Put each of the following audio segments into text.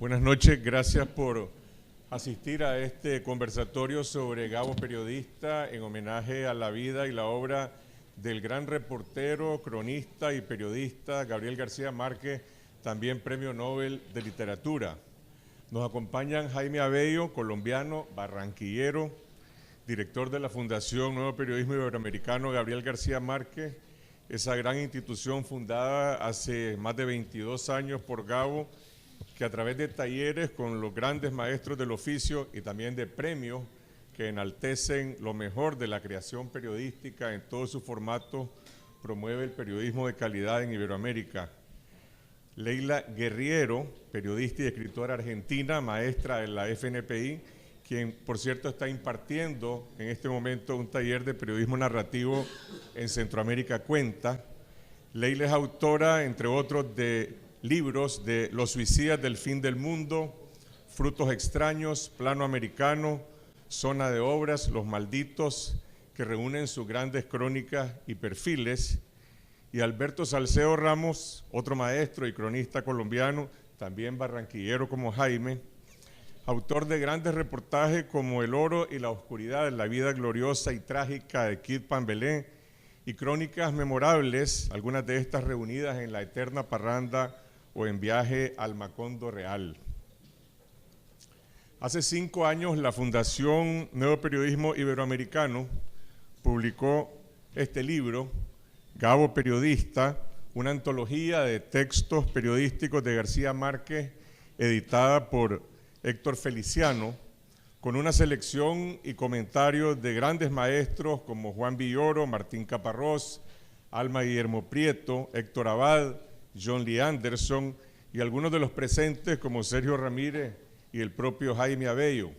Buenas noches, gracias por asistir a este conversatorio sobre Gabo Periodista en homenaje a la vida y la obra del gran reportero, cronista y periodista Gabriel García Márquez, también Premio Nobel de Literatura. Nos acompañan Jaime Abello, colombiano, barranquillero, director de la Fundación Nuevo Periodismo Iberoamericano Gabriel García Márquez, esa gran institución fundada hace más de 22 años por Gabo, que a través de talleres con los grandes maestros del oficio y también de premios que enaltecen lo mejor de la creación periodística en todos sus formatos, promueve el periodismo de calidad en Iberoamérica. Leila Guerriero, periodista y escritora argentina, maestra de la FNPI, quien por cierto está impartiendo en este momento un taller de periodismo narrativo en Centroamérica Cuenta. Leila es autora, entre otros, de libros de Los suicidas del fin del mundo, Frutos extraños, Plano americano, Zona de obras, Los malditos, que reúnen sus grandes crónicas y perfiles. Y Alberto Salcedo Ramos, otro maestro y cronista colombiano, también barranquillero como Jaime, autor de grandes reportajes como El oro y la oscuridad de la vida gloriosa y trágica de Kid Pambelé, y crónicas memorables, algunas de estas reunidas en La eterna parranda o en Viaje al Macondo Real. Hace 5 años la Fundación Nuevo Periodismo Iberoamericano publicó este libro, Gabo Periodista, una antología de textos periodísticos de García Márquez, editada por Héctor Feliciano, con una selección y comentarios de grandes maestros como Juan Villoro, Martín Caparrós, Alma Guillermo Prieto, Héctor Abad, John Lee Anderson y algunos de los presentes como Sergio Ramírez y el propio Jaime Abello.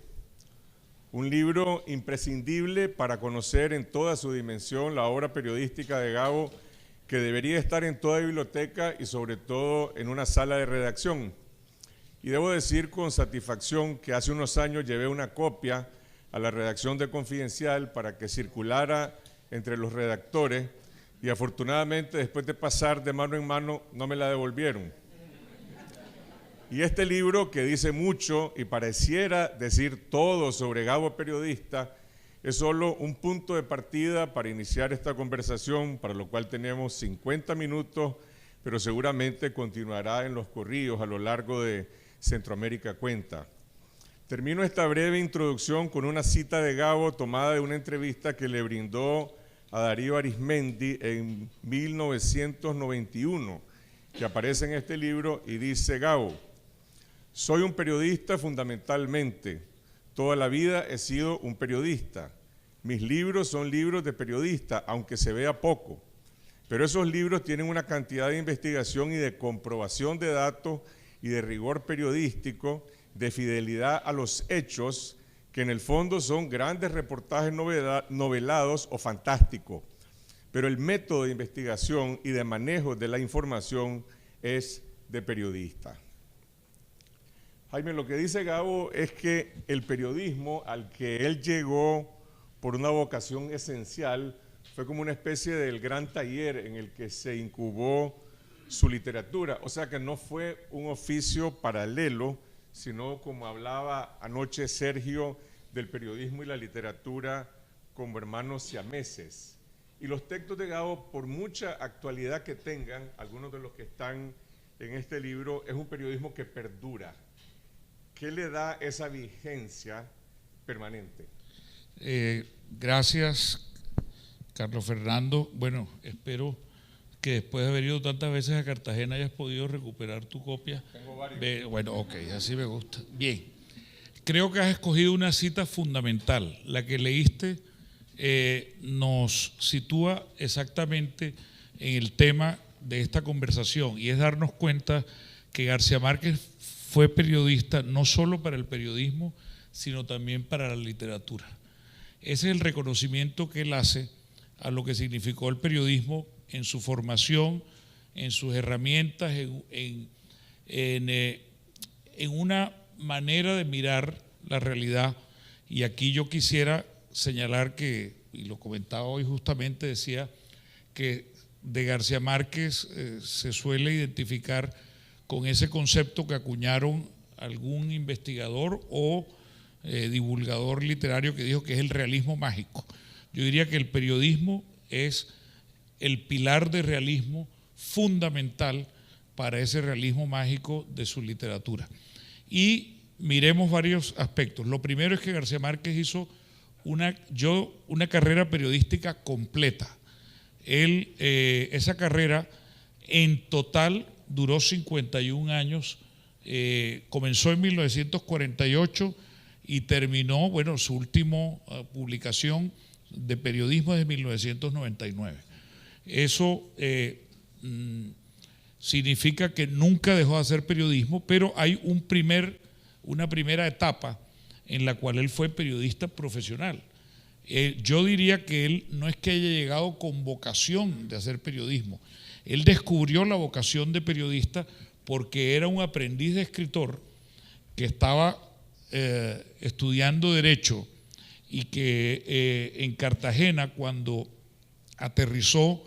Un libro imprescindible para conocer en toda su dimensión la obra periodística de Gabo, que debería estar en toda biblioteca y sobre todo en una sala de redacción. Y debo decir con satisfacción que hace unos años llevé una copia a la redacción de Confidencial para que circulara entre los redactores y afortunadamente después de pasar de mano en mano no me la devolvieron. Y este libro, que dice mucho y pareciera decir todo sobre Gabo Periodista, es solo un punto de partida para iniciar esta conversación, para lo cual tenemos 50 minutos, pero seguramente continuará en los corrillos a lo largo de Centroamérica Cuenta. Termino esta breve introducción con una cita de Gabo tomada de una entrevista que le brindó a Darío Arizmendi en 1991, que aparece en este libro, y dice Gabo: soy un periodista fundamentalmente, toda la vida he sido un periodista. Mis libros son libros de periodista, aunque se vea poco, pero esos libros tienen una cantidad de investigación y de comprobación de datos y de rigor periodístico, de fidelidad a los hechos, que en el fondo son grandes reportajes novelados o fantásticos, pero el método de investigación y de manejo de la información es de periodista. Jaime, lo que dice Gabo es que el periodismo al que él llegó por una vocación esencial fue como una especie del gran taller en el que se incubó su literatura, o sea que no fue un oficio paralelo, sino, como hablaba anoche Sergio, del periodismo y la literatura como hermanos siameses. Y los textos de Gabo, por mucha actualidad que tengan, algunos de los que están en este libro, es un periodismo que perdura. ¿Qué le da esa vigencia permanente? Gracias, Carlos Fernando. Bueno, espero que después de haber ido tantas veces a Cartagena hayas podido recuperar tu copia. Tengo varios. Bueno, ok, así me gusta. Bien, creo que has escogido una cita fundamental. La que leíste nos sitúa exactamente en el tema de esta conversación, y es darnos cuenta que García Márquez fue periodista no solo para el periodismo, sino también para la literatura. Ese es el reconocimiento que él hace a lo que significó el periodismo en su formación, en sus herramientas, en una manera de mirar la realidad. Y aquí yo quisiera señalar que, y lo comentaba hoy justamente, decía que de García Márquez se suele identificar con ese concepto que acuñaron algún investigador o divulgador literario que dijo que es el realismo mágico. Yo diría que el periodismo es el pilar de realismo fundamental para ese realismo mágico de su literatura. Y miremos varios aspectos. Lo primero es que García Márquez hizo una carrera periodística completa. Esa carrera en total duró 51 años, comenzó en 1948 y terminó, bueno, su última publicación de periodismo es de 1999. Eso significa que nunca dejó de hacer periodismo, pero hay una primera etapa en la cual él fue periodista profesional. Yo diría que él no es que haya llegado con vocación de hacer periodismo, él descubrió la vocación de periodista porque era un aprendiz de escritor que estaba estudiando Derecho y que en Cartagena, cuando aterrizó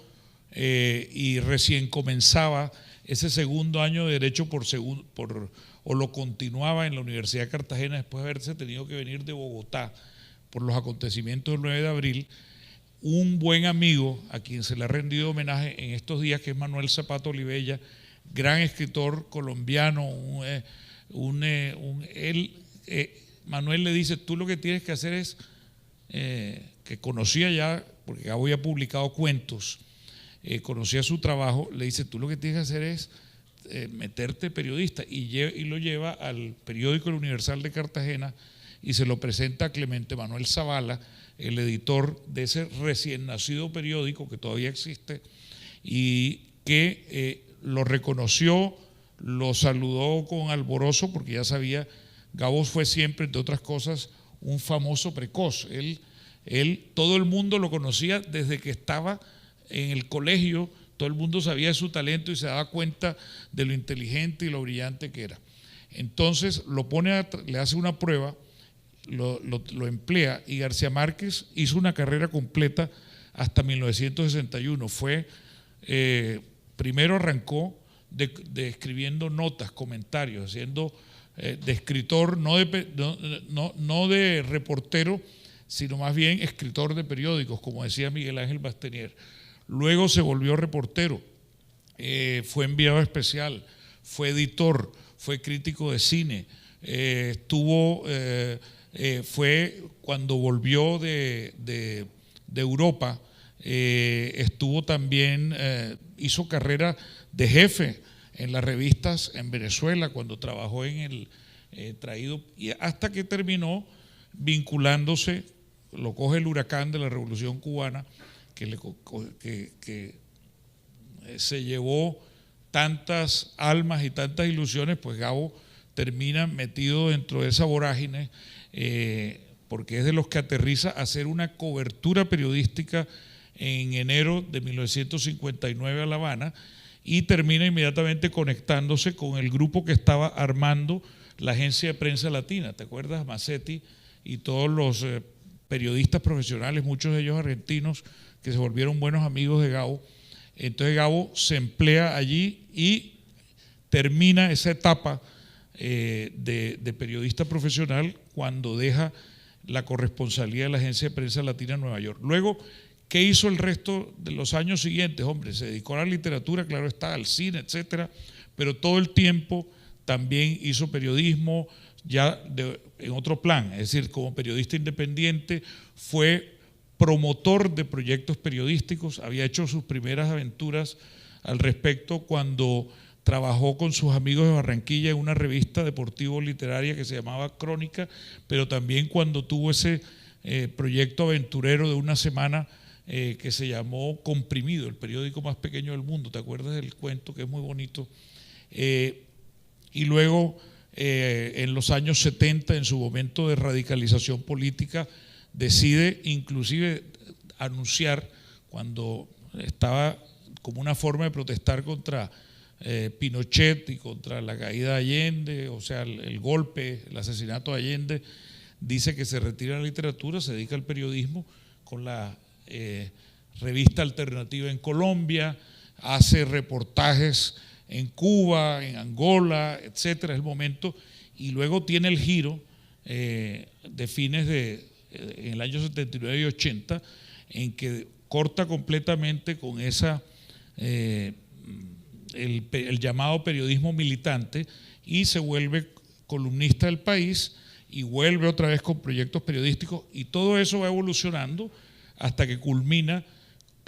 y recién comenzaba ese segundo año de Derecho o lo continuaba en la Universidad de Cartagena después de haberse tenido que venir de Bogotá por los acontecimientos del 9 de abril, un buen amigo a quien se le ha rendido homenaje en estos días, que es Manuel Zapata Olivella, gran escritor colombiano. Manuel le dice, tú lo que tienes que hacer es, que conocía ya, porque Gabo había publicado cuentos, conocía su trabajo, le dice, tú lo que tienes que hacer es meterte periodista, y lo lleva al periódico El Universal de Cartagena y se lo presenta a Clemente Manuel Zavala, el editor de ese recién nacido periódico que todavía existe y que lo reconoció, lo saludó con alborozo porque ya sabía, Gabo fue siempre, entre otras cosas, un famoso precoz. Todo el mundo lo conocía desde que estaba en el colegio, todo el mundo sabía de su talento y se daba cuenta de lo inteligente y lo brillante que era. Entonces le hace una prueba, lo emplea, y García Márquez hizo una carrera completa hasta 1961. Primero arrancó de escribiendo notas, comentarios, haciendo de escritor, no de reportero, sino más bien escritor de periódicos, como decía Miguel Ángel Bastenier. Luego se volvió reportero, fue enviado especial, fue editor, fue crítico de cine, fue cuando volvió de Europa, estuvo también, hizo carrera de jefe en las revistas en Venezuela cuando trabajó en el Traído, y hasta que terminó vinculándose, lo coge el huracán de la Revolución Cubana, que se llevó tantas almas y tantas ilusiones, pues Gabo termina metido dentro de esa vorágine, porque es de los que aterriza a hacer una cobertura periodística en enero de 1959 a La Habana, y termina inmediatamente conectándose con el grupo que estaba armando la Agencia de Prensa Latina. ¿Te acuerdas? Macetti y todos los periodistas profesionales, muchos de ellos argentinos, que se volvieron buenos amigos de Gabo. Entonces Gabo se emplea allí y termina esa etapa de periodista profesional cuando deja la corresponsalía de la Agencia de Prensa Latina en Nueva York. Luego, ¿qué hizo el resto de los años siguientes? Hombre, se dedicó a la literatura, claro está, al cine, etcétera, pero todo el tiempo también hizo periodismo ya en otro plan, es decir, como periodista independiente, fue promotor de proyectos periodísticos, había hecho sus primeras aventuras al respecto cuando trabajó con sus amigos de Barranquilla en una revista deportivo-literaria que se llamaba Crónica, pero también cuando tuvo ese proyecto aventurero de una semana que se llamó Comprimido, el periódico más pequeño del mundo. ¿Te acuerdas del cuento, que es muy bonito? Y luego, en los años 70, en su momento de radicalización política, decide inclusive anunciar, cuando estaba como una forma de protestar contra Pinochet y contra la caída de Allende, o sea, el golpe, el asesinato de Allende, dice que se retira de la literatura, se dedica al periodismo con la revista Alternativa en Colombia, hace reportajes en Cuba, en Angola, etcétera, es el momento, y luego tiene el giro de fines en el año 79 y 80, en que corta completamente con esa el llamado periodismo militante y se vuelve columnista del País y vuelve otra vez con proyectos periodísticos, y todo eso va evolucionando hasta que culmina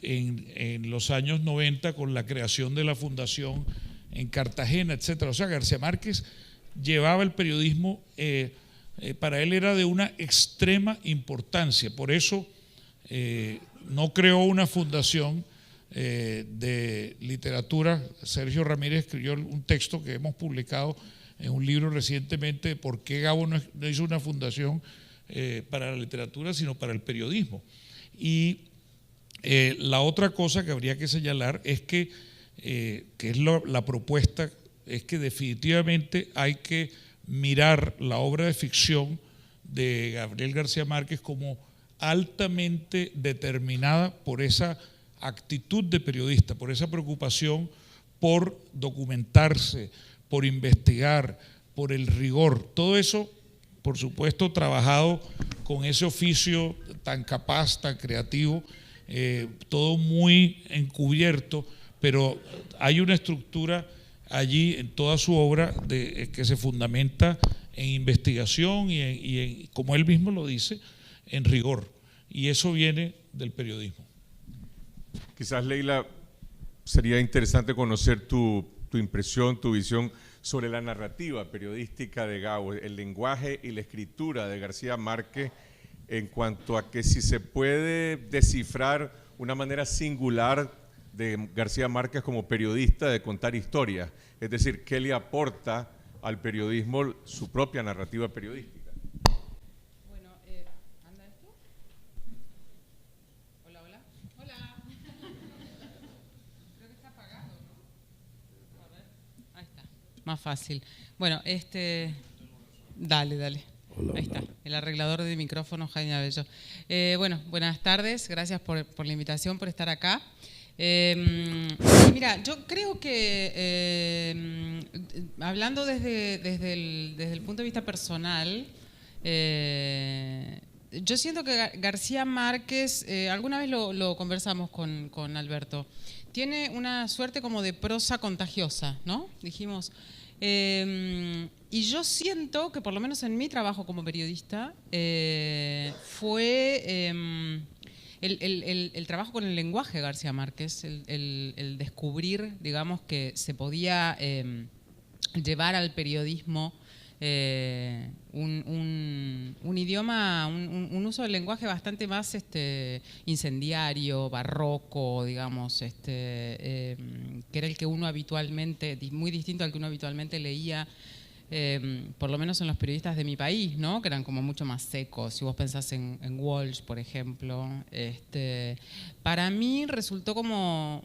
en los años 90 con la creación de la fundación en Cartagena, etcétera. O sea, García Márquez llevaba el periodismo, para él era de una extrema importancia. Por eso no creó una fundación de literatura. Sergio Ramírez escribió un texto que hemos publicado en un libro recientemente de por qué Gabo no hizo una fundación para la literatura, sino para el periodismo. Y la otra cosa que habría que señalar es que es la propuesta, es que definitivamente hay que mirar la obra de ficción de Gabriel García Márquez como altamente determinada por esa actitud de periodista, por esa preocupación por documentarse, por investigar, por el rigor. Todo eso, por supuesto, trabajado con ese oficio tan capaz, tan creativo, todo muy encubierto, pero hay una estructura allí en toda su obra que se fundamenta en investigación y como él mismo lo dice, en rigor. Y eso viene del periodismo. Quizás, Leila, sería interesante conocer tu impresión, tu visión sobre la narrativa periodística de Gabo, el lenguaje y la escritura de García Márquez, en cuanto a que si se puede descifrar una manera singular de García Márquez como periodista de contar historias, es decir, ¿qué le aporta al periodismo su propia narrativa periodística? Bueno, ¿anda esto? Hola, hola. Hola. Creo que está apagado, ¿no? A ver. Ahí está. Más fácil. Bueno, dale. Hola, ahí está, hola. el arreglador de micrófono, Jaime Abello. Bueno, buenas tardes, gracias por la invitación, por estar acá. Mira, yo creo que hablando desde el punto de vista personal, yo siento que García Márquez, alguna vez lo conversamos con Alberto, tiene una suerte como de prosa contagiosa, ¿no? Dijimos. Y yo siento que por lo menos en mi trabajo como periodista fue el trabajo con el lenguaje de García Márquez, el descubrir, digamos, que se podía llevar al periodismo un idioma, un uso del lenguaje bastante más incendiario, barroco, digamos, que era el que uno habitualmente, muy distinto al que uno habitualmente leía, por lo menos en los periodistas de mi país, ¿no? Que eran como mucho más secos. Si vos pensás en Walsh, por ejemplo, para mí resultó como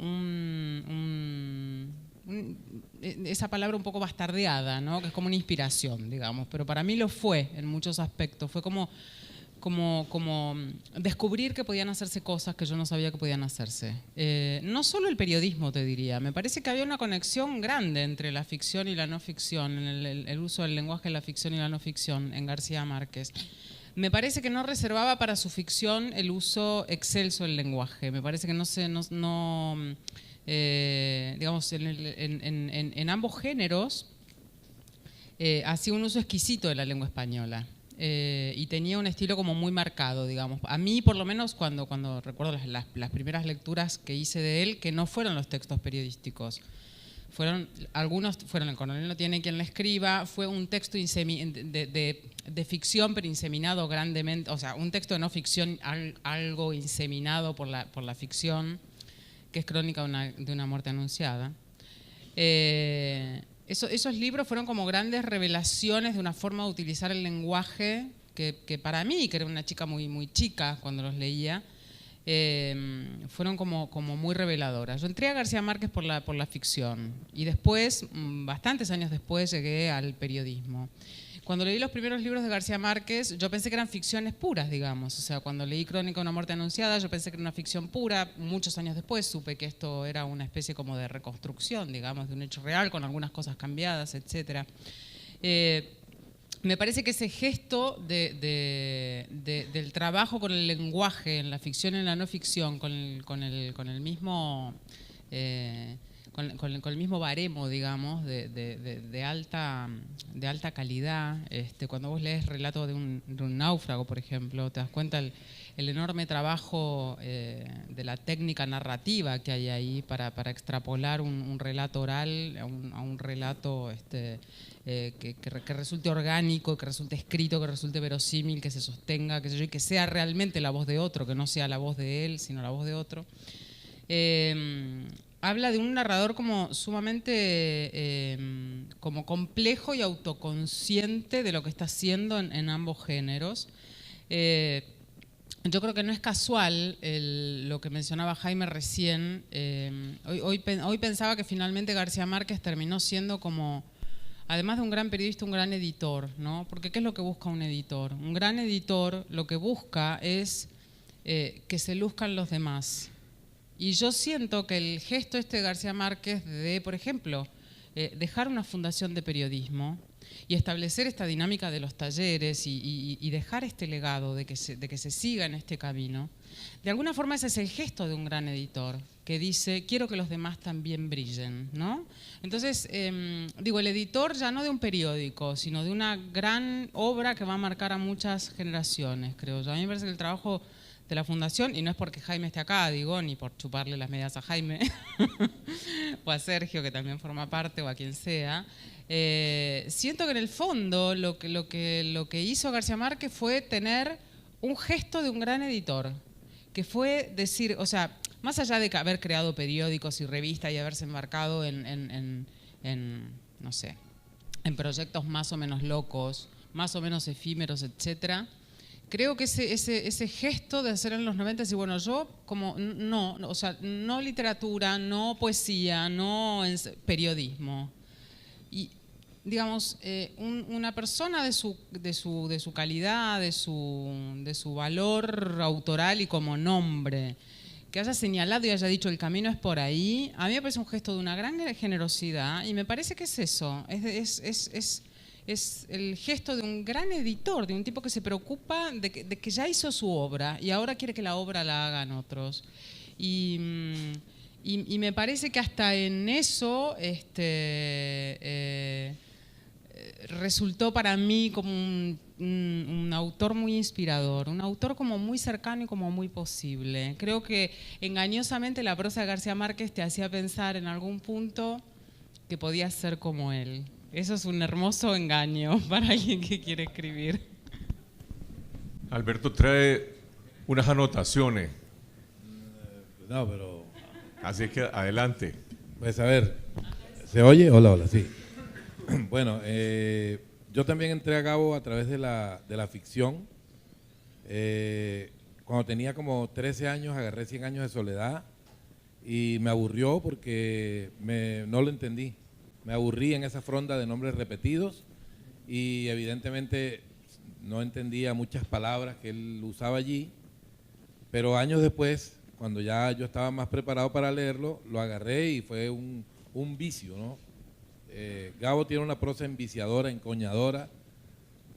esa palabra un poco bastardeada, ¿no? Que es como una inspiración, digamos, pero para mí lo fue en muchos aspectos. Fue como descubrir que podían hacerse cosas que yo no sabía que podían hacerse. No solo el periodismo, te diría. Me parece que había una conexión grande entre la ficción y la no ficción, en el uso del lenguaje de la ficción y la no ficción en García Márquez. Me parece que no reservaba para su ficción el uso excelso del lenguaje. Me parece que digamos, en ambos géneros hacía un uso exquisito de la lengua española. Y tenía un estilo como muy marcado, digamos. A mí, por lo menos, cuando recuerdo las primeras lecturas que hice de él, que no fueron los textos periodísticos, algunos fueron El coronel no tiene quien le escriba, fue un texto de ficción, pero inseminado grandemente, o sea, un texto de no ficción, algo inseminado por la ficción, que es Crónica de una muerte anunciada. Esos libros fueron como grandes revelaciones de una forma de utilizar el lenguaje que para mí, que era una chica muy, muy chica cuando los leía, fueron como muy reveladoras. Yo entré a García Márquez por la ficción y después, bastantes años después, llegué al periodismo. Cuando leí los primeros libros de García Márquez, yo pensé que eran ficciones puras, digamos. O sea, cuando leí Crónica de una muerte anunciada, yo pensé que era una ficción pura. Muchos años después supe que esto era una especie como de reconstrucción, digamos, de un hecho real, con algunas cosas cambiadas, etc. me parece que ese gesto del trabajo con el lenguaje en la ficción y en la no ficción, con el mismo con el mismo baremo, digamos, de alta calidad. Cuando vos lees relato de un náufrago, por ejemplo, te das cuenta el enorme trabajo de la técnica narrativa que hay ahí para extrapolar un relato oral a un relato que resulte orgánico, que resulte escrito, que resulte verosímil, que se sostenga, qué sé yo, y que sea realmente la voz de otro, que no sea la voz de él, sino la voz de otro. Habla de un narrador como sumamente como complejo y autoconsciente de lo que está haciendo en ambos géneros. Yo creo que no es casual lo que mencionaba Jaime recién. Hoy pensaba que finalmente García Márquez terminó siendo como, además de un gran periodista, un gran editor, ¿no? Porque ¿qué es lo que busca un editor? Un gran editor lo que busca es que se luzcan los demás. Y yo siento que el gesto de García Márquez de, por ejemplo, dejar una fundación de periodismo y establecer esta dinámica de los talleres y dejar este legado de que se siga en este camino, de alguna forma ese es el gesto de un gran editor que dice, quiero que los demás también brillen, ¿no? Entonces, digo, el editor ya no de un periódico, sino de una gran obra que va a marcar a muchas generaciones, creo yo. A mí me parece que el trabajo de la Fundación, y no es porque Jaime esté acá, digo, ni por chuparle las medias a Jaime o a Sergio, que también forma parte, o a quien sea, siento que en el fondo lo que hizo García Márquez fue tener un gesto de un gran editor, que fue decir, o sea, más allá de haber creado periódicos y revistas y haberse embarcado en no sé, en proyectos más o menos locos, más o menos efímeros, etcétera. Creo que ese gesto de hacer en los 90 y bueno, yo como o sea, no literatura, no poesía, no periodismo. Y digamos, una persona de su calidad, de su valor autoral y como nombre, que haya señalado y haya dicho el camino es por ahí, a mí me parece un gesto de una gran generosidad y me parece que es eso, es el gesto de un gran editor, de un tipo que se preocupa de que ya hizo su obra y ahora quiere que la obra la hagan otros. Y me parece que hasta en eso resultó para mí como un autor muy inspirador, un autor como muy cercano y como muy posible. Creo que engañosamente la prosa de García Márquez te hacía pensar en algún punto que podías ser como él. Eso es un hermoso engaño para alguien que quiere escribir. Alberto trae unas anotaciones. No, pero... Así que adelante. Pues a ver, ¿se oye? Hola, hola, sí. Bueno, yo también entré a Gabo a través de la ficción. Cuando tenía como 13 años agarré 100 años de soledad y me aburrió porque no lo entendí. Me aburrí en esa fronda de nombres repetidos y evidentemente no entendía muchas palabras que él usaba allí, pero años después, cuando ya yo estaba más preparado para leerlo, lo agarré y fue un vicio, ¿no? Gabo tiene una prosa enviciadora, encoñadora.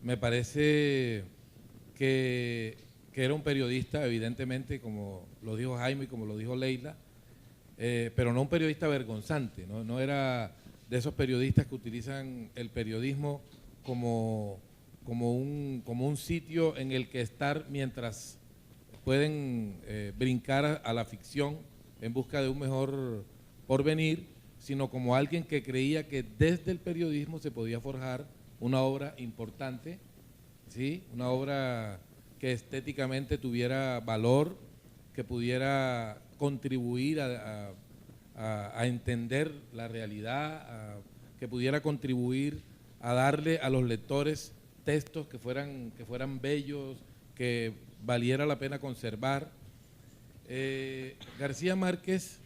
Me parece que era un periodista, evidentemente, como lo dijo Jaime y como lo dijo Leila, pero no un periodista vergonzante, ¿no? No era de esos periodistas que utilizan el periodismo como un sitio en el que estar mientras pueden brincar a la ficción en busca de un mejor porvenir, sino como alguien que creía que desde el periodismo se podía forjar una obra importante, ¿sí? Una obra que estéticamente tuviera valor, que pudiera contribuir a entender la realidad, que pudiera contribuir a darle a los lectores textos que fueran bellos, que valiera la pena conservar. García Márquez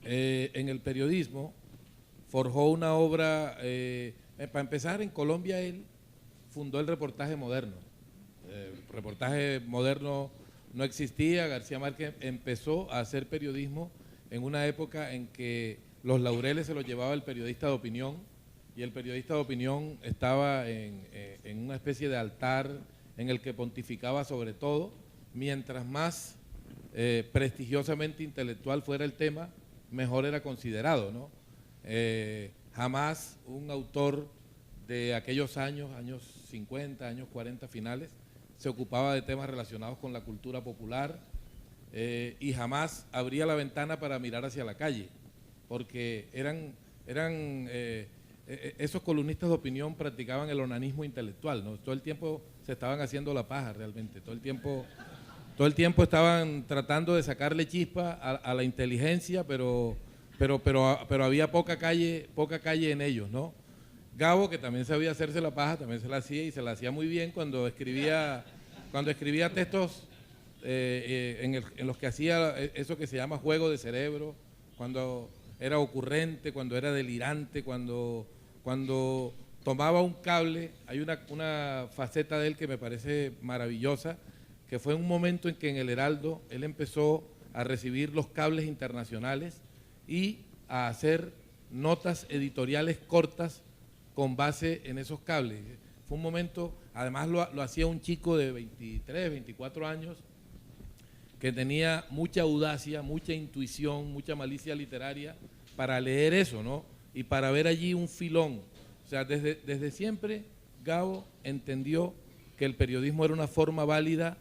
en el periodismo forjó una obra, para empezar en Colombia él fundó el reportaje moderno. El reportaje moderno no existía, García Márquez empezó a hacer periodismo en una época en que los laureles se los llevaba el periodista de opinión y el periodista de opinión estaba en una especie de altar en el que pontificaba sobre todo. Mientras más prestigiosamente intelectual fuera el tema, mejor era considerado, ¿no? Jamás un autor de aquellos años 50, años 40 finales, se ocupaba de temas relacionados con la cultura popular y jamás abría la ventana para mirar hacia la calle, porque esos columnistas de opinión practicaban el onanismo intelectual, ¿no? Todo el tiempo se estaban haciendo la paja realmente, todo el tiempo estaban tratando de sacarle chispa a la inteligencia, pero había poca calle en ellos, ¿no? Gabo, que también sabía hacerse la paja, también se la hacía y se la hacía muy bien cuando escribía textos en los que hacía eso que se llama juego de cerebro, cuando era ocurrente, cuando era delirante, cuando tomaba un cable. Hay una faceta de él que me parece maravillosa, que fue un momento en que en el Heraldo él empezó a recibir los cables internacionales y a hacer notas editoriales cortas con base en esos cables. Fue un momento, además lo hacía un chico de 23, 24 años, que tenía mucha audacia, mucha intuición, mucha malicia literaria para leer eso, ¿no? Y para ver allí un filón. O sea, desde siempre Gabo entendió que el periodismo era una forma válida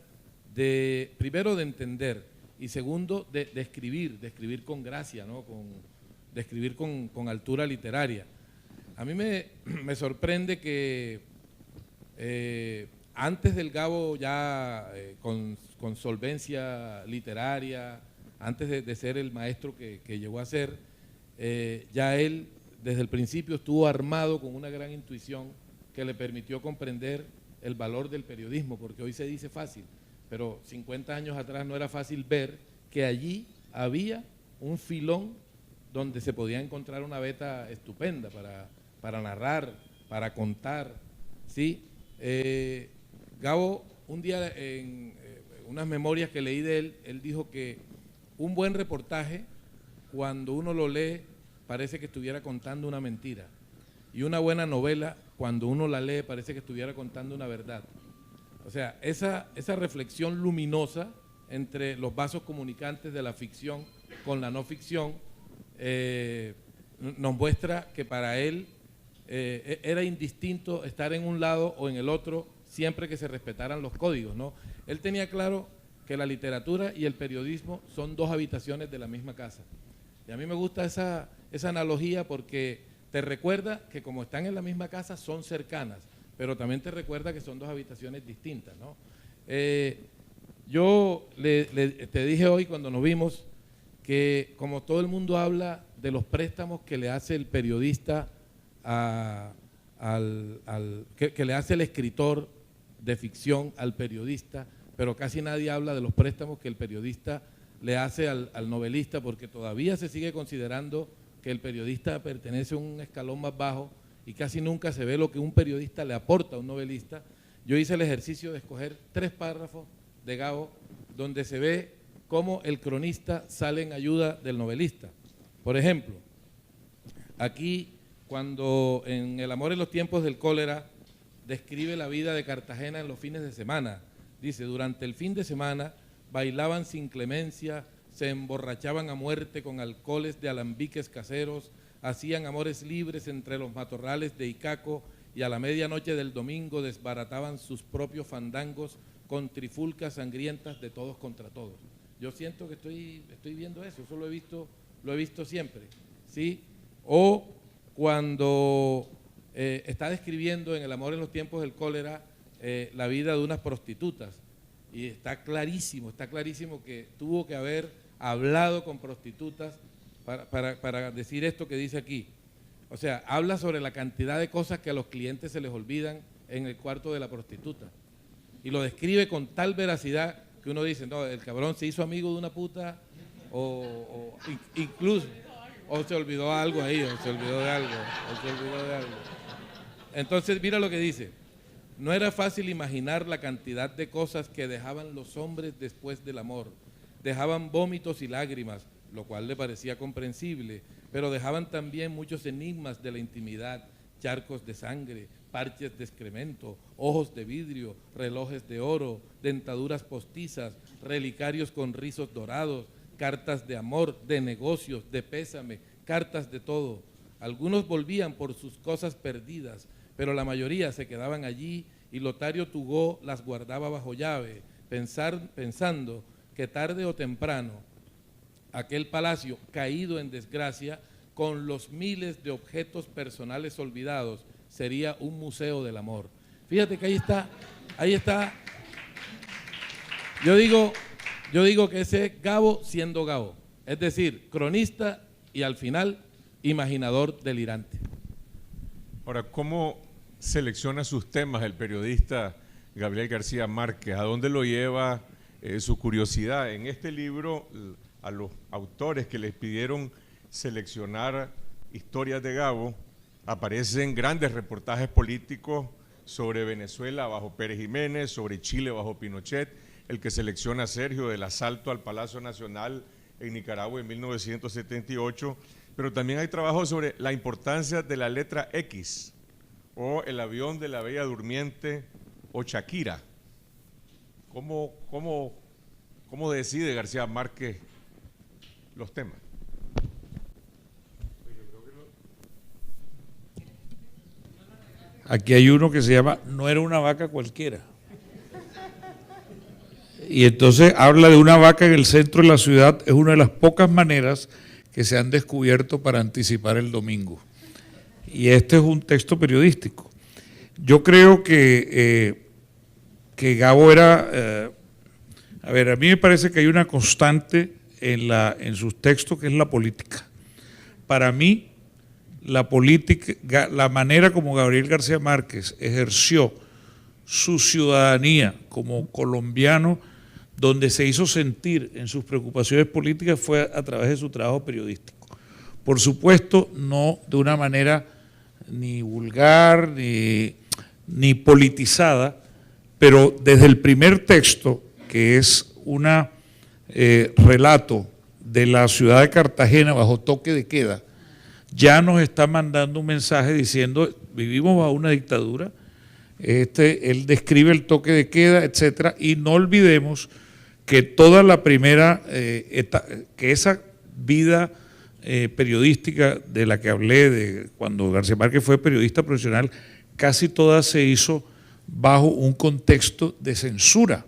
primero de entender y segundo de escribir con gracia, ¿no? De escribir con altura literaria. A mí me sorprende que antes del Gabo ya con solvencia literaria, antes de ser el maestro que llegó a ser, ya él desde el principio estuvo armado con una gran intuición que le permitió comprender el valor del periodismo, porque hoy se dice fácil, pero 50 años atrás no era fácil ver que allí había un filón donde se podía encontrar una beta estupenda para narrar, para contar, ¿sí? Gabo, un día en unas memorias que leí de él, él dijo que un buen reportaje, cuando uno lo lee, parece que estuviera contando una mentira. Y una buena novela, cuando uno la lee, parece que estuviera contando una verdad. O sea, esa reflexión luminosa entre los vasos comunicantes de la ficción con la no ficción nos muestra que para él era indistinto estar en un lado o en el otro siempre que se respetaran los códigos, ¿no? Él tenía claro que la literatura y el periodismo son dos habitaciones de la misma casa. Y a mí me gusta esa analogía porque te recuerda que como están en la misma casa son cercanas, pero también te recuerda que son dos habitaciones distintas, ¿no? Yo te dije hoy cuando nos vimos que como todo el mundo habla de los préstamos que le hace el periodista que le hace el escritor de ficción al periodista, pero casi nadie habla de los préstamos que el periodista le hace al novelista, porque todavía se sigue considerando que el periodista pertenece a un escalón más bajo y casi nunca se ve lo que un periodista le aporta a un novelista. Yo hice el ejercicio de escoger 3 párrafos de Gabo donde se ve cómo el cronista sale en ayuda del novelista. Por ejemplo, aquí cuando en El amor en los tiempos del cólera describe la vida de Cartagena en los fines de semana. Dice, durante el fin de semana bailaban sin clemencia, se emborrachaban a muerte con alcoholes de alambiques caseros, hacían amores libres entre los matorrales de Icaco y a la medianoche del domingo desbarataban sus propios fandangos con trifulcas sangrientas de todos contra todos. Yo siento que estoy viendo eso lo he visto siempre, ¿sí? O cuando está describiendo en El amor en los tiempos del cólera la vida de unas prostitutas, y está clarísimo que tuvo que haber hablado con prostitutas para decir esto que dice aquí. O sea, habla sobre la cantidad de cosas que a los clientes se les olvidan en el cuarto de la prostituta, y lo describe con tal veracidad que uno dice, no, el cabrón se hizo amigo de una puta o incluso o se olvidó algo ahí, o se olvidó de algo. Entonces, mira lo que dice. No era fácil imaginar la cantidad de cosas que dejaban los hombres después del amor. Dejaban vómitos y lágrimas, lo cual le parecía comprensible, pero dejaban también muchos enigmas de la intimidad, charcos de sangre, parches de excremento, ojos de vidrio, relojes de oro, dentaduras postizas, relicarios con rizos dorados, cartas de amor, de negocios, de pésame, cartas de todo. Algunos volvían por sus cosas perdidas, pero la mayoría se quedaban allí y Lotario Tugó las guardaba bajo llave, pensando que tarde o temprano aquel palacio caído en desgracia, con los miles de objetos personales olvidados, sería un museo del amor. Fíjate que ahí está. Yo digo que ese es Gabo siendo Gabo, es decir, cronista y al final imaginador delirante. Ahora, ¿cómo selecciona sus temas el periodista Gabriel García Márquez? ¿A dónde lo lleva su curiosidad? En este libro, a los autores que les pidieron seleccionar historias de Gabo, aparecen grandes reportajes políticos sobre Venezuela bajo Pérez Jiménez, sobre Chile bajo Pinochet, el que selecciona Sergio del asalto al Palacio Nacional en Nicaragua en 1978, pero también hay trabajos sobre la importancia de la letra X, o el avión de la Bella Durmiente, o Shakira. ¿Cómo decide García Márquez los temas? Aquí hay uno que se llama No era una vaca cualquiera. Y entonces habla de una vaca en el centro de la ciudad. Es una de las pocas maneras que se han descubierto para anticipar el domingo. Y este es un texto periodístico. Yo creo que Gabo era... a mí me parece que hay una constante en sus textos que es la política. Para mí, la política, la manera como Gabriel García Márquez ejerció su ciudadanía como colombiano, donde se hizo sentir en sus preocupaciones políticas, fue a través de su trabajo periodístico. Por supuesto, no de una manera ni vulgar ni politizada, pero desde el primer texto, que es un relato de la ciudad de Cartagena bajo toque de queda, ya nos está mandando un mensaje diciendo, vivimos bajo una dictadura. Él describe el toque de queda, etcétera, y no olvidemos que toda la primera, que esa vida periodística de la que hablé, de cuando García Márquez fue periodista profesional, casi toda se hizo bajo un contexto de censura.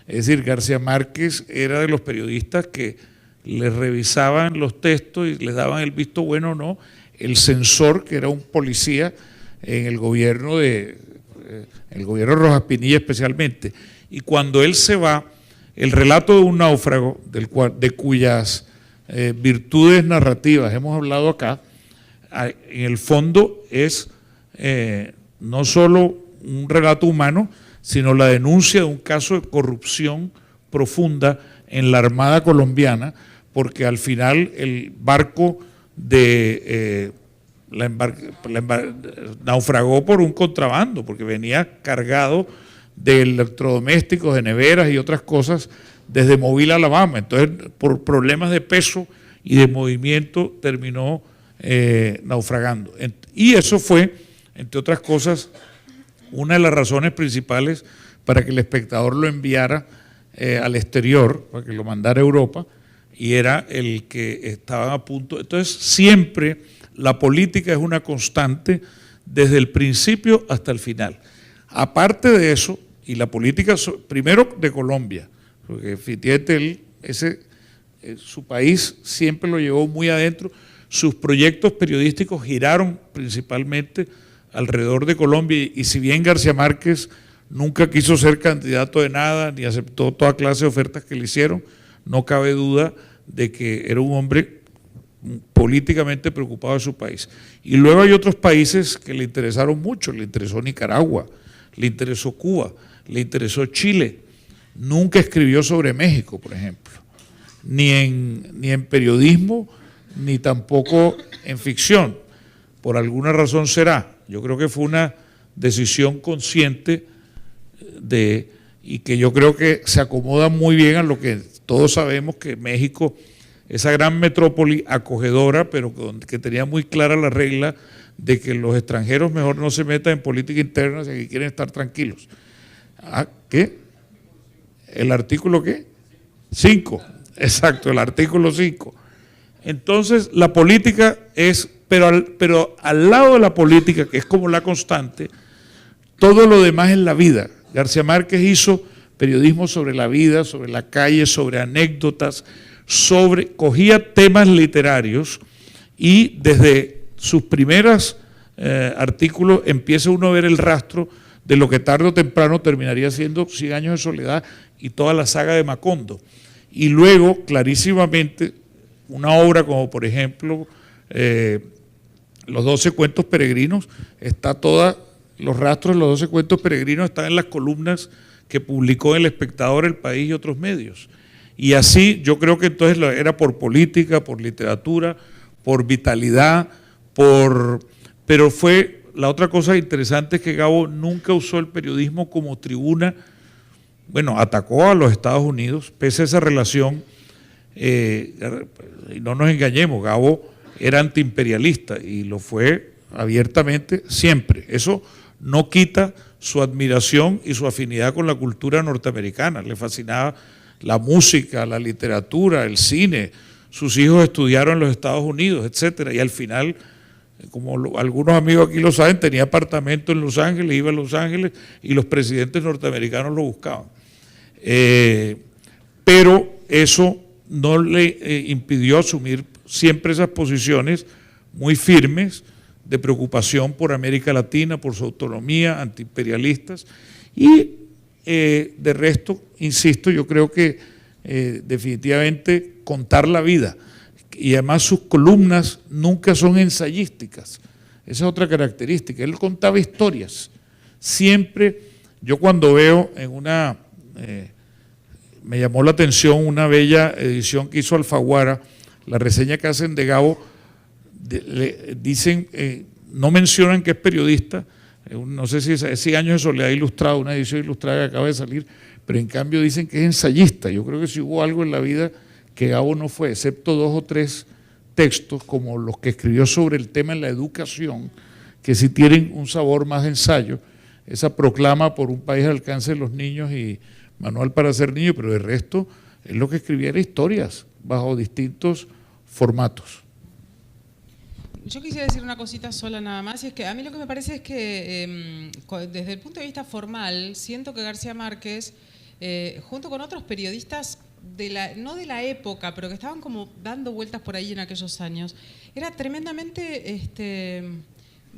Es decir, García Márquez era de los periodistas que les revisaban los textos y les daban el visto bueno o no. El censor, que era un policía en el gobierno de Rojas Pinilla especialmente. Y cuando él se va, el relato de un náufrago, de cuyas virtudes narrativas hemos hablado acá, en el fondo es no solo un relato humano, sino la denuncia de un caso de corrupción profunda en la Armada colombiana, porque al final el barco naufragó por un contrabando, porque venía cargado de electrodomésticos, de neveras y otras cosas desde Mobile, Alabama. Entonces, por problemas de peso y de movimiento, terminó naufragando. Y eso fue, entre otras cosas, una de las razones principales para que el espectador lo enviara al exterior, para que lo mandara a Europa, y era el que estaban a punto. Entonces, siempre la política es una constante desde el principio hasta el final. Aparte de eso, y la política, primero de Colombia, porque fíjate, su país siempre lo llevó muy adentro, sus proyectos periodísticos giraron principalmente alrededor de Colombia, y si bien García Márquez nunca quiso ser candidato de nada, ni aceptó toda clase de ofertas que le hicieron, no cabe duda de que era un hombre políticamente preocupado de su país. Y luego hay otros países que le interesaron mucho, le interesó Nicaragua, le interesó Cuba, le interesó Chile. Nunca escribió sobre México, por ejemplo, ni en periodismo, ni tampoco en ficción. Por alguna razón será. Yo creo que fue una decisión consciente y que yo creo que se acomoda muy bien a lo que todos sabemos, que México, esa gran metrópoli acogedora, pero que tenía muy clara la regla de que los extranjeros mejor no se metan en política interna, si quieren estar tranquilos. ¿Qué? ¿El artículo qué? 5, exacto, el artículo 5. Entonces, la política es, pero al lado de la política, que es como la constante, todo lo demás es la vida. García Márquez hizo periodismo sobre la vida, sobre la calle, sobre anécdotas, cogía temas literarios y desde sus primeros artículos empieza uno a ver el rastro de lo que tarde o temprano terminaría siendo 100 años de soledad y toda la saga de Macondo. Y luego, clarísimamente, una obra como por ejemplo Los 12 cuentos peregrinos, los rastros de los 12 cuentos peregrinos están en las columnas que publicó El Espectador, El País y otros medios. Y así yo creo que entonces era por política, por literatura, por vitalidad, pero fue, la otra cosa interesante es que Gabo nunca usó el periodismo como tribuna, bueno, atacó a los Estados Unidos, pese a esa relación, y no nos engañemos, Gabo era antiimperialista y lo fue abiertamente siempre. Eso no quita su admiración y su afinidad con la cultura norteamericana. Le fascinaba la música, la literatura, el cine. Sus hijos estudiaron en los Estados Unidos, etcétera. Y al final, como algunos amigos aquí lo saben, tenía apartamento en Los Ángeles, iba a Los Ángeles y los presidentes norteamericanos lo buscaban. Pero eso no le impidió asumir siempre esas posiciones muy firmes de preocupación por América Latina, por su autonomía, antiimperialistas, y de resto, insisto, yo creo que definitivamente contar la vida, y además sus columnas nunca son ensayísticas, esa es otra característica, él contaba historias, siempre, yo cuando veo en me llamó la atención una bella edición que hizo Alfaguara, la reseña que hacen de Gabo, le dicen, no mencionan que es periodista, no sé si es 100 años de soledad ilustrada, una edición ilustrada que acaba de salir, pero en cambio dicen que es ensayista. Yo creo que si hubo algo en la vida que Gabo no fue, excepto 2 o 3 textos como los que escribió sobre el tema de la educación, que sí tienen un sabor más de ensayo, esa proclama por un país al alcance de los niños y manual para ser niño, pero de resto él lo que escribía era historias bajo distintos formatos. Yo quisiera decir una cosita sola nada más, y es que a mí lo que me parece es que desde el punto de vista formal, siento que García Márquez, junto con otros periodistas, no de la época, pero que estaban como dando vueltas por ahí en aquellos años, era tremendamente,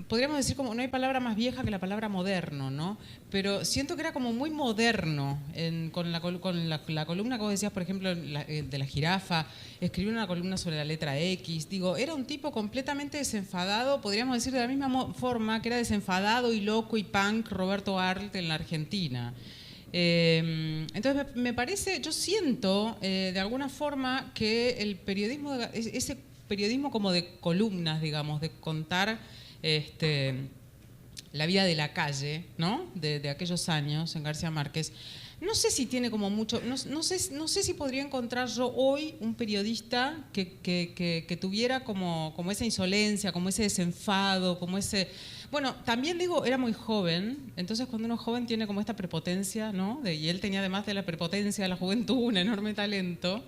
podríamos decir, como no hay palabra más vieja que la palabra moderno, ¿no? Pero siento que era como muy moderno con la columna que vos decías, por ejemplo, de la jirafa, escribió una columna sobre la letra X, digo, era un tipo completamente desenfadado, podríamos decir de la misma forma que era desenfadado y loco y punk Roberto Arlt en la Argentina. Entonces me parece, yo siento de alguna forma que el periodismo, ese periodismo como de columnas, digamos, de contar la vida de la calle, ¿no? De aquellos años en García Márquez. No sé si tiene como mucho, no sé si podría encontrar yo hoy un periodista que tuviera como esa insolencia, como ese desenfado, como ese... Bueno, también digo, era muy joven, entonces cuando uno es joven tiene como esta prepotencia, ¿no? Y él tenía además de la prepotencia de la juventud un enorme talento.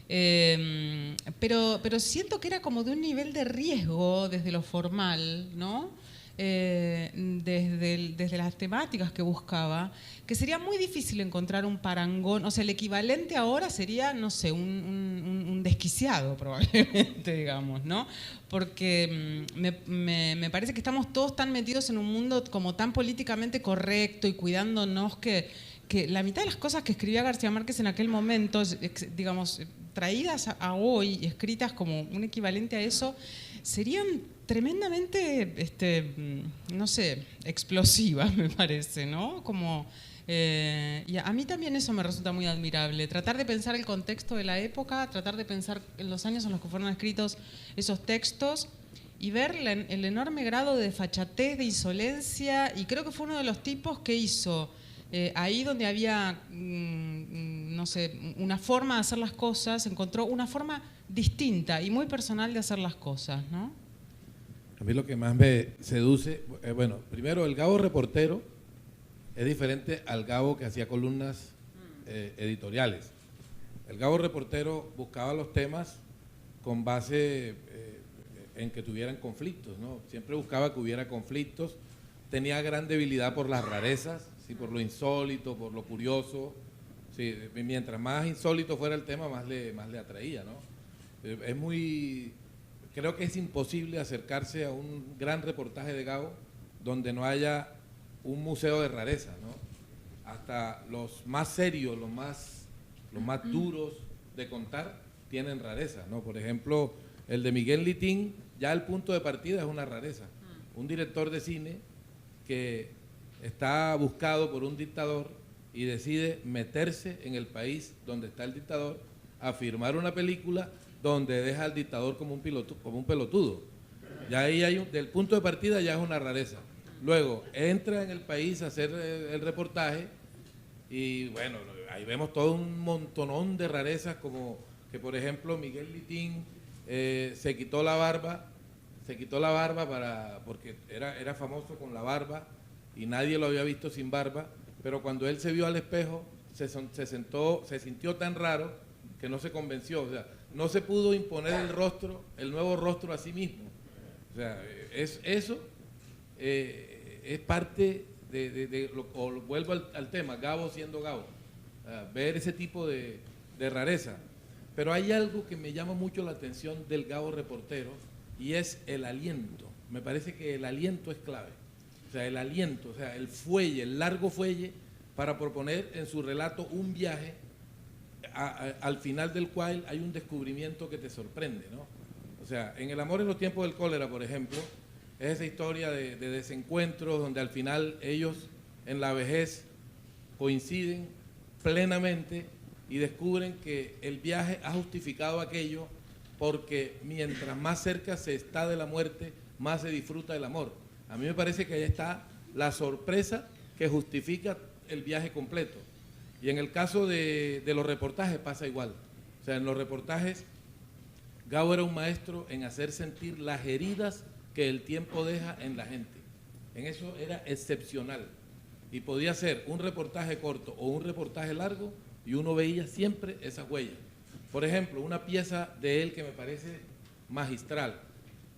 Pero siento que era como de un nivel de riesgo desde lo formal, ¿no? Desde las temáticas que buscaba, que sería muy difícil encontrar un parangón, o sea, el equivalente ahora sería, no sé, un desquiciado probablemente, digamos, ¿no? Porque me parece que estamos todos tan metidos en un mundo como tan políticamente correcto y cuidándonos que la mitad de las cosas que escribía García Márquez en aquel momento, digamos, traídas a hoy, escritas como un equivalente a eso, serían tremendamente, no sé, explosivas, me parece, ¿no? Como, y a mí también eso me resulta muy admirable, tratar de pensar el contexto de la época, tratar de pensar en los años en los que fueron escritos esos textos y ver el enorme grado de desfachatez, de insolencia, y creo que fue uno de los tipos que hizo... ahí donde había, no sé, una forma de hacer las cosas, encontró una forma distinta y muy personal de hacer las cosas, ¿no? A mí lo que más me seduce, bueno, primero el Gabo reportero es diferente al Gabo que hacía columnas editoriales. El Gabo reportero buscaba los temas con base en que tuvieran conflictos, ¿no? Siempre buscaba que hubiera conflictos, tenía gran debilidad por las rarezas, ¿sí? Por lo insólito, por lo curioso. Sí, mientras más insólito fuera el tema, más le atraía, ¿no? Creo que es imposible acercarse a un gran reportaje de Gabo donde no haya un museo de rareza, ¿no? Hasta los más serios, los más duros de contar, tienen rareza, ¿no? Por ejemplo, el de Miguel Litín, ya el punto de partida es una rareza. Un director de cine que está buscado por un dictador y decide meterse en el país donde está el dictador a filmar una película donde deja al dictador como un pelotudo. Ya ahí del punto de partida ya es una rareza. Luego entra en el país a hacer el reportaje y bueno, ahí vemos todo un montonón de rarezas, como que por ejemplo Miguel Litín se quitó la barba porque era famoso con la barba y nadie lo había visto sin barba, pero cuando él se vio al espejo se sintió tan raro que no se convenció, o sea, no se pudo imponer el nuevo rostro a sí mismo. O sea, eso es parte vuelvo al tema, Gabo siendo Gabo, ver ese tipo de rareza. Pero hay algo que me llama mucho la atención del Gabo reportero y es el aliento. Me parece que el aliento es clave. O sea, el aliento, o sea, el fuelle, el largo fuelle para proponer en su relato un viaje al final del cual hay un descubrimiento que te sorprende, ¿no? O sea, en El amor en los tiempos del cólera, por ejemplo, es esa historia de desencuentros donde al final ellos en la vejez coinciden plenamente y descubren que el viaje ha justificado aquello porque mientras más cerca se está de la muerte, más se disfruta del amor. A mí me parece que ahí está la sorpresa que justifica el viaje completo. Y en el caso de los reportajes pasa igual. O sea, en los reportajes, Gabo era un maestro en hacer sentir las heridas que el tiempo deja en la gente. En eso era excepcional. Y podía ser un reportaje corto o un reportaje largo y uno veía siempre esas huellas. Por ejemplo, una pieza de él que me parece magistral.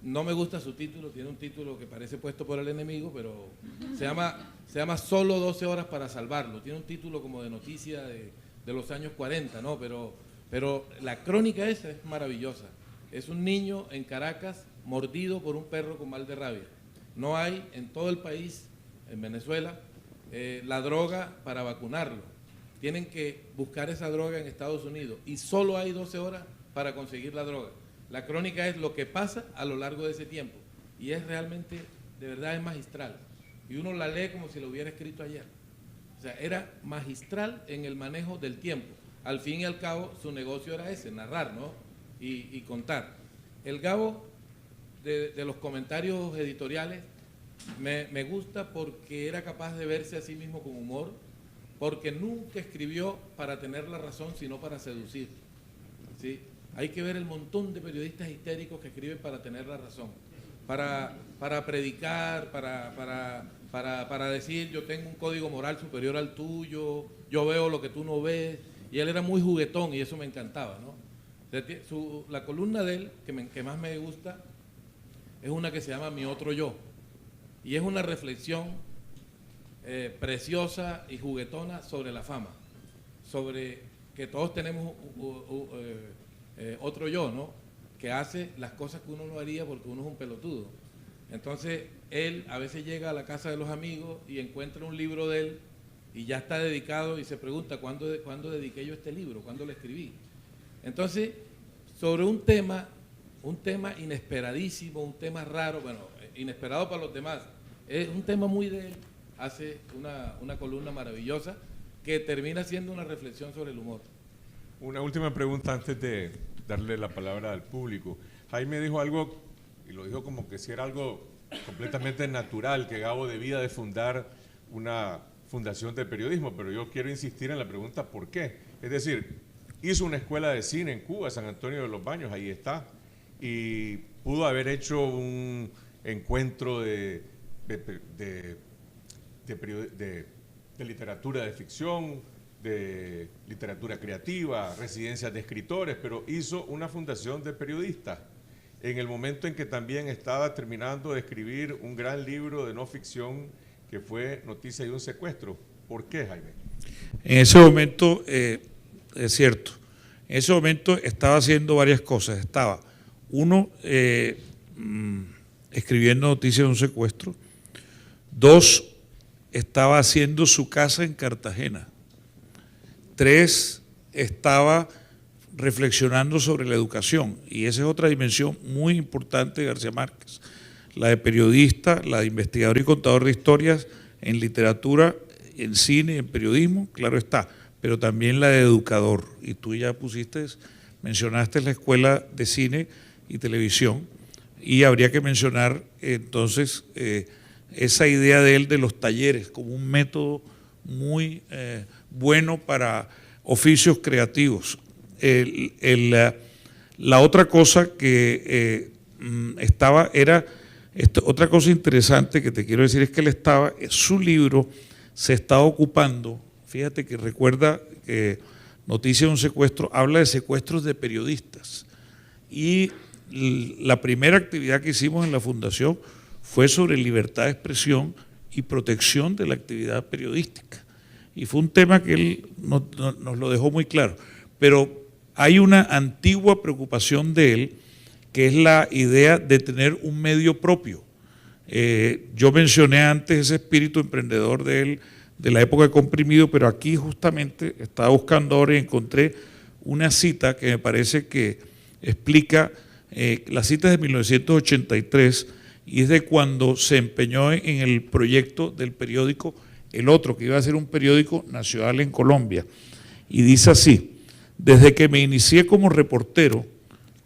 No me gusta su título, tiene un título que parece puesto por el enemigo, pero se llama Solo 12 horas para salvarlo. Tiene un título como de noticia de los años 40, ¿no? Pero la crónica esa es maravillosa. Es un niño en Caracas mordido por un perro con mal de rabia. No hay en todo el país, en Venezuela, la droga para vacunarlo. Tienen que buscar esa droga en Estados Unidos y solo hay 12 horas para conseguir la droga. La crónica es lo que pasa a lo largo de ese tiempo y es realmente, de verdad es magistral. Y uno la lee como si lo hubiera escrito ayer. O sea, era magistral en el manejo del tiempo. Al fin y al cabo, su negocio era ese, narrar, ¿no? Y contar. El Gabo de los comentarios editoriales me gusta porque era capaz de verse a sí mismo con humor, porque nunca escribió para tener la razón, sino para seducir, ¿sí? Hay que ver el montón de periodistas histéricos que escriben para tener la razón, para predicar, para decir yo tengo un código moral superior al tuyo, yo veo lo que tú no ves, y él era muy juguetón y eso me encantaba, ¿no? La columna de él, que más me gusta, es una que se llama Mi Otro Yo, y es una reflexión preciosa y juguetona sobre la fama, sobre que todos tenemos otro yo, ¿no? Que hace las cosas que uno no haría porque uno es un pelotudo. Entonces, él a veces llega a la casa de los amigos y encuentra un libro de él y ya está dedicado y se pregunta, ¿cuándo dediqué yo este libro? ¿Cuándo lo escribí? Entonces, sobre un tema inesperadísimo, un tema raro, bueno, inesperado para los demás, es un tema muy de él, hace una columna maravillosa que termina siendo una reflexión sobre el humor. Una última pregunta antes de darle la palabra al público. Jaime dijo algo, y lo dijo como que si era algo completamente natural, que Gabo debía de fundar una fundación de periodismo, pero yo quiero insistir en la pregunta ¿por qué? Es decir, hizo una escuela de cine en Cuba, San Antonio de los Baños, ahí está, y pudo haber hecho un encuentro de literatura de ficción, de literatura creativa, residencias de escritores, pero hizo una fundación de periodistas en el momento en que también estaba terminando de escribir un gran libro de no ficción que fue Noticia de un secuestro. ¿Por qué, Jaime? En ese momento, es cierto, en ese momento estaba haciendo varias cosas. Estaba, uno, escribiendo Noticia de un secuestro. Dos, estaba haciendo su casa en Cartagena. Tres, estaba reflexionando sobre la educación, y esa es otra dimensión muy importante de García Márquez, la de periodista, la de investigador y contador de historias en literatura, en cine, en periodismo, claro está, pero también la de educador, y tú ya mencionaste la Escuela de Cine y Televisión, y habría que mencionar entonces esa idea de él de los talleres como un método muy bueno para oficios creativos. La otra cosa que otra cosa interesante que te quiero decir es que su libro se está ocupando, fíjate que recuerda que Noticia de un secuestro habla de secuestros de periodistas, y la primera actividad que hicimos en la fundación fue sobre libertad de expresión y protección de la actividad periodística, y fue un tema que él nos lo dejó muy claro, pero hay una antigua preocupación de él, que es la idea de tener un medio propio. Yo mencioné antes ese espíritu emprendedor de él, de la época de Comprimido, pero aquí justamente estaba buscando ahora y encontré una cita que me parece que explica, la cita es de 1983, y es de cuando se empeñó en el proyecto del periódico El Otro, que iba a ser un periódico nacional en Colombia, y dice así: desde que me inicié como reportero,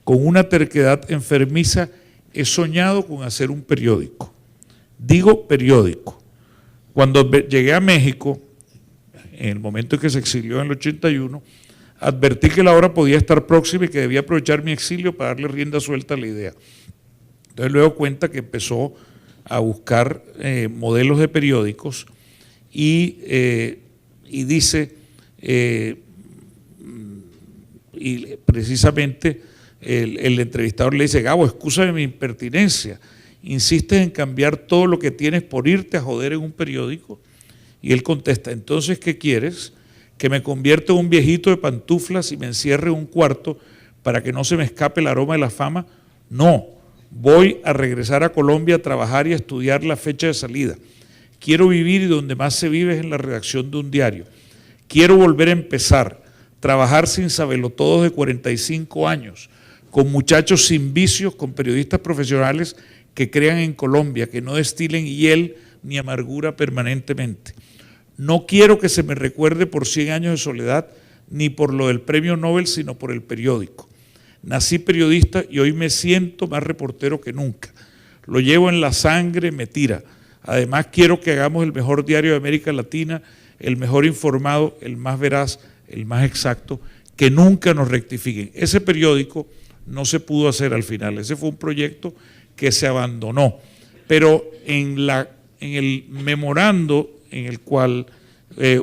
con una terquedad enfermiza, he soñado con hacer un periódico. Digo periódico. Cuando llegué a México, en el momento en que se exilió en el 81, advertí que la hora podía estar próxima y que debía aprovechar mi exilio para darle rienda suelta a la idea. Entonces luego cuenta que empezó a buscar modelos de periódicos y dice... y precisamente el entrevistador le dice: Gabo, excúsame mi impertinencia, insistes en cambiar todo lo que tienes por irte a joder en un periódico. Y él contesta: entonces, ¿qué quieres? ¿Que me convierta en un viejito de pantuflas y me encierre en un cuarto para que no se me escape el aroma de la fama? No, voy a regresar a Colombia a trabajar y a estudiar la fecha de salida. Quiero vivir, y donde más se vive es en la redacción de un diario. Quiero volver a empezar, trabajar sin sabelotodos de 45 años, con muchachos sin vicios, con periodistas profesionales que crean en Colombia, que no destilen hiel ni amargura permanentemente. No quiero que se me recuerde por 100 años de soledad, ni por lo del premio Nobel, sino por el periódico. Nací periodista y hoy me siento más reportero que nunca. Lo llevo en la sangre, me tira. Además, quiero que hagamos el mejor diario de América Latina, el mejor informado, el más veraz, el más exacto, que nunca nos rectifiquen. Ese periódico no se pudo hacer al final, ese fue un proyecto que se abandonó, pero en el memorando en el cual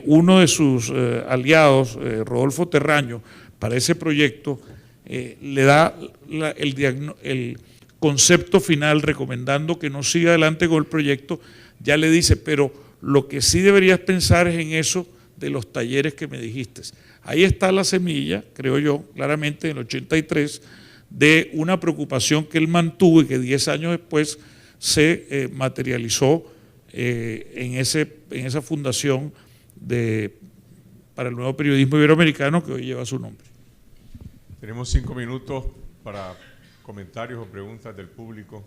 uno de sus aliados, Rodolfo Terraño, para ese proyecto, le da el concepto final recomendando que no siga adelante con el proyecto, ya le dice: pero lo que sí deberías pensar es en eso de los talleres que me dijiste. Ahí está la semilla, creo yo, claramente en el 83, de una preocupación que él mantuvo y que 10 años después se materializó en esa fundación para el nuevo periodismo iberoamericano que hoy lleva su nombre. Tenemos 5 minutos para comentarios o preguntas del público.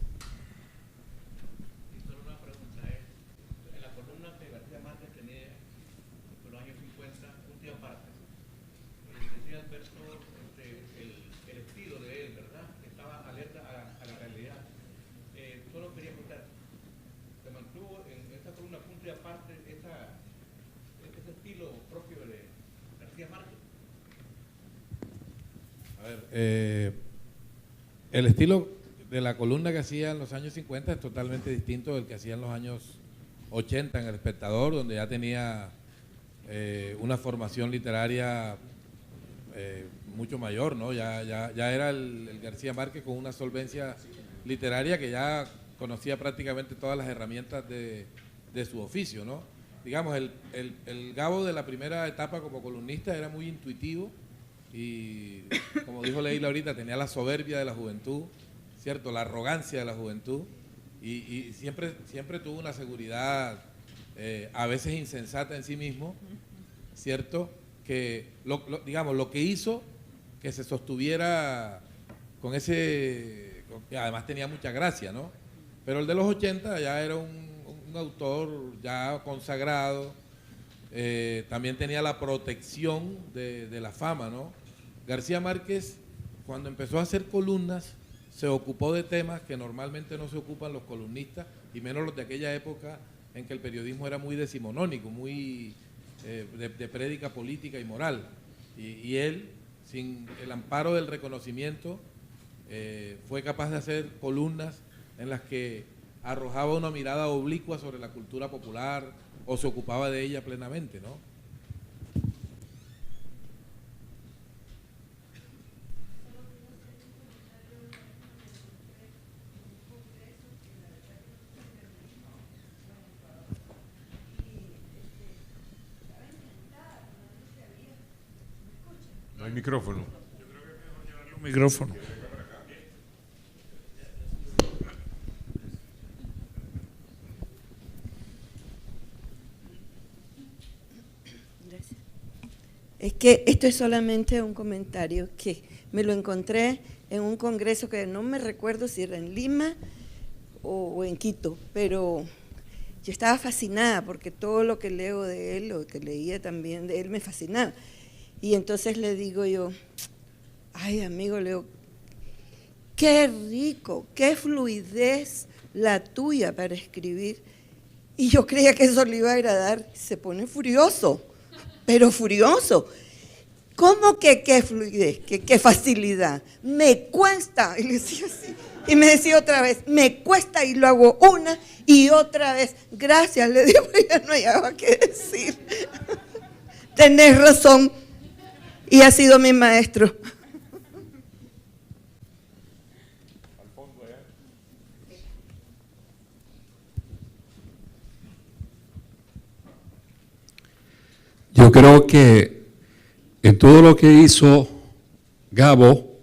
El estilo de la columna que hacía en los años 50 es totalmente distinto del que hacía en los años 80 en El Espectador, donde ya tenía una formación literaria mucho mayor, ¿no? Ya era el García Márquez con una solvencia literaria que ya conocía prácticamente todas las herramientas de su oficio, ¿no? Digamos, el Gabo de la primera etapa como columnista era muy intuitivo y, como dijo Leila ahorita, tenía la soberbia de la juventud, ¿cierto? La arrogancia de la juventud y siempre tuvo una seguridad a veces insensata en sí mismo, ¿cierto? Que, digamos, lo que hizo que se sostuviera con ese, que además tenía mucha gracia, ¿no? Pero el de los 80 ya era un autor ya consagrado, también tenía la protección de la fama, ¿no? García Márquez, cuando empezó a hacer columnas, se ocupó de temas que normalmente no se ocupan los columnistas, y menos los de aquella época en que el periodismo era muy decimonónico, muy de prédica política y moral. Y él, sin el amparo del reconocimiento, fue capaz de hacer columnas en las que arrojaba una mirada oblicua sobre la cultura popular o se ocupaba de ella plenamente, ¿no? No hay micrófono. Un micrófono. Es que esto es solamente un comentario que me lo encontré en un congreso que no me recuerdo si era en Lima o en Quito, pero yo estaba fascinada porque todo lo que leo de él, o que leía también de él, me fascinaba. Y entonces le digo yo, ay amigo, Leo, qué rico, qué fluidez la tuya para escribir. Y yo creía que eso le iba a agradar, se pone furioso. Pero furioso. ¿Cómo que qué fluidez? ¿Qué facilidad? Me cuesta. Y le decía así. Y me decía otra vez, me cuesta, y lo hago una y otra vez. Gracias, le digo, ya no hallaba qué decir. Tenés razón. Y ha sido mi maestro. Yo creo que en todo lo que hizo Gabo,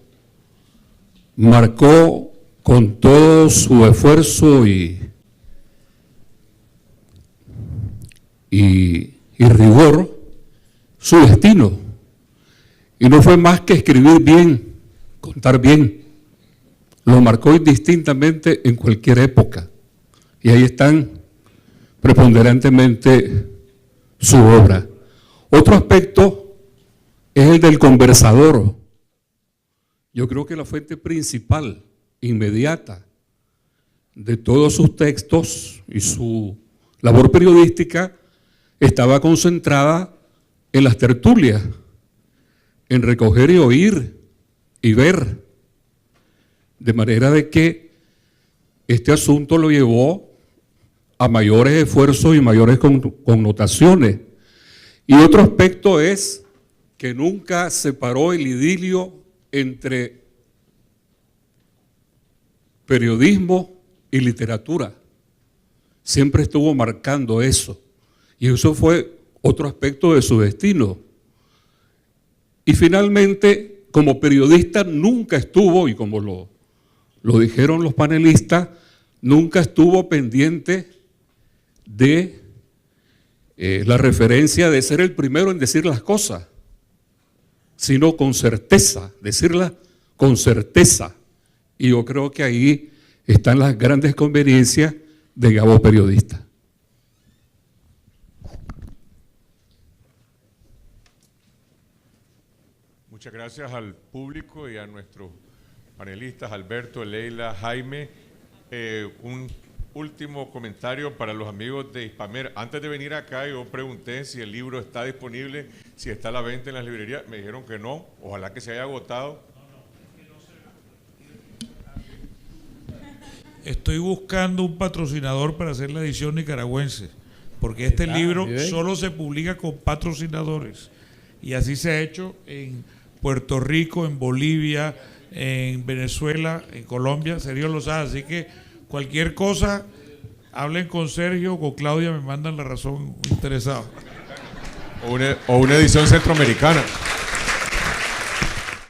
marcó con todo su esfuerzo y rigor su destino. Y no fue más que escribir bien, contar bien. Lo marcó indistintamente en cualquier época. Y ahí están preponderantemente su obra. Otro aspecto es el del conversador. Yo creo que la fuente principal, inmediata, de todos sus textos y su labor periodística estaba concentrada en las tertulias, en recoger y oír y ver, de manera de que este asunto lo llevó a mayores esfuerzos y mayores connotaciones. Y otro aspecto es que nunca separó el idilio entre periodismo y literatura. Siempre estuvo marcando eso. Y eso fue otro aspecto de su destino. Y finalmente, como periodista nunca estuvo, y como lo dijeron los panelistas, nunca estuvo pendiente de la referencia de ser el primero en decir las cosas, sino con certeza, decirlas con certeza. Y yo creo que ahí están las grandes conveniencias de Gabo periodista. Muchas gracias al público y a nuestros panelistas, Alberto, Leila, Jaime. Un último comentario para los amigos de Hispamer. Antes de venir acá yo pregunté si el libro está disponible, si está a la venta en las librerías. Me dijeron que no, ojalá que se haya agotado. Estoy buscando un patrocinador para hacer la edición nicaragüense, porque este libro solo se publica con patrocinadores. Y así se ha hecho en Puerto Rico, en Bolivia, en Venezuela, en Colombia, Sergio lo sabe. Así que cualquier cosa, hablen con Sergio o con Claudia, me mandan la razón interesada. O una edición centroamericana.